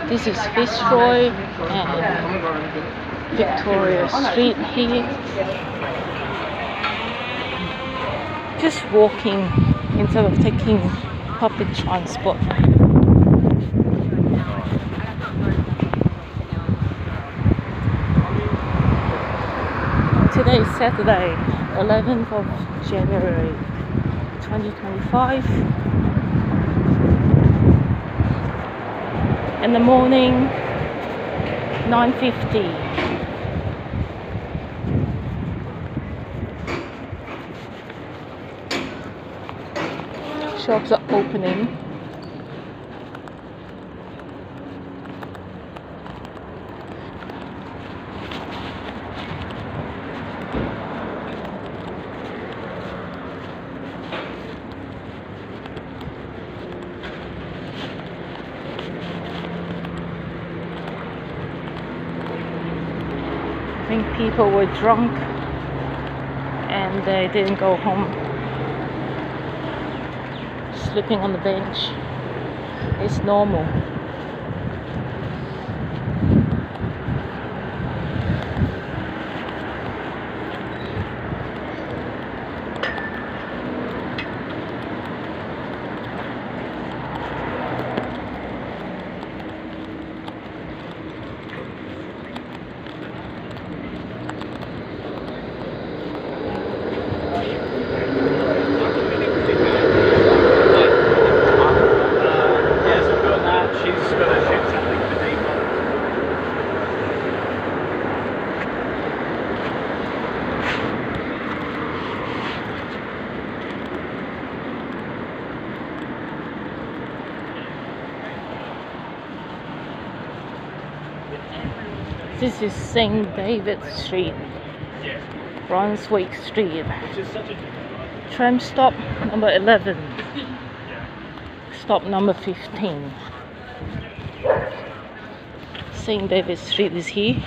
This is Fitzroy and Victoria Street here. Just walking instead of taking public transport. Today is Saturday, 11th of January 2025. In the morning, 9:50. Shops are opening. I think people were drunk and they didn't go home, sleeping on the bench. It's normal. This is St. David Street, Brunswick Street. Tram stop number 11, stop number 15. St. David Street is here.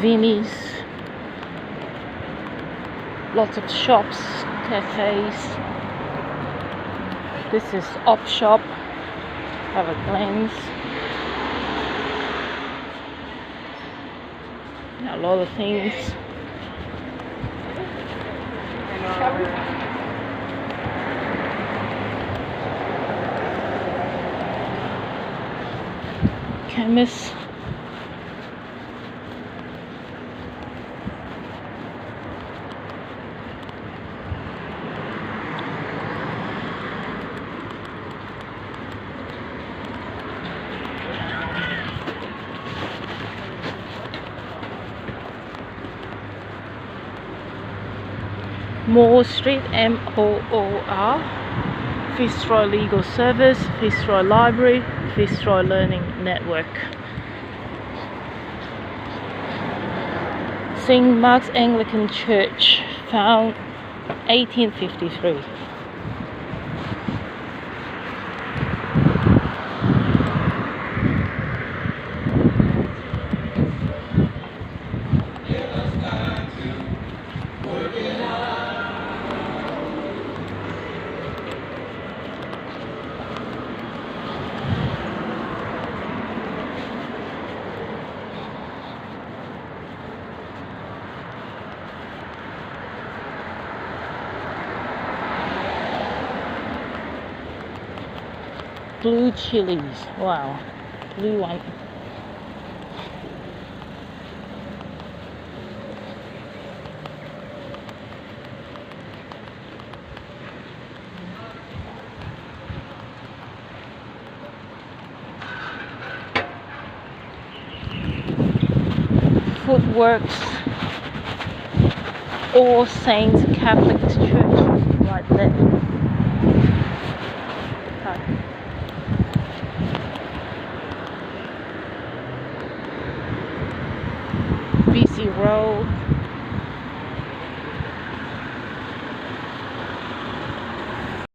Vinnie's, lots of shops, cafes. This is Op Shop, have a glance. A lot of things. Chemist. Moore Street, M-O-O-R, Fitzroy Legal Service, Fitzroy Library, Fitzroy Learning Network. St. Mark's Anglican Church, found 1853. Blue chilies, wow, blue one. Footworks, All Saints Catholic Church, right there. Road.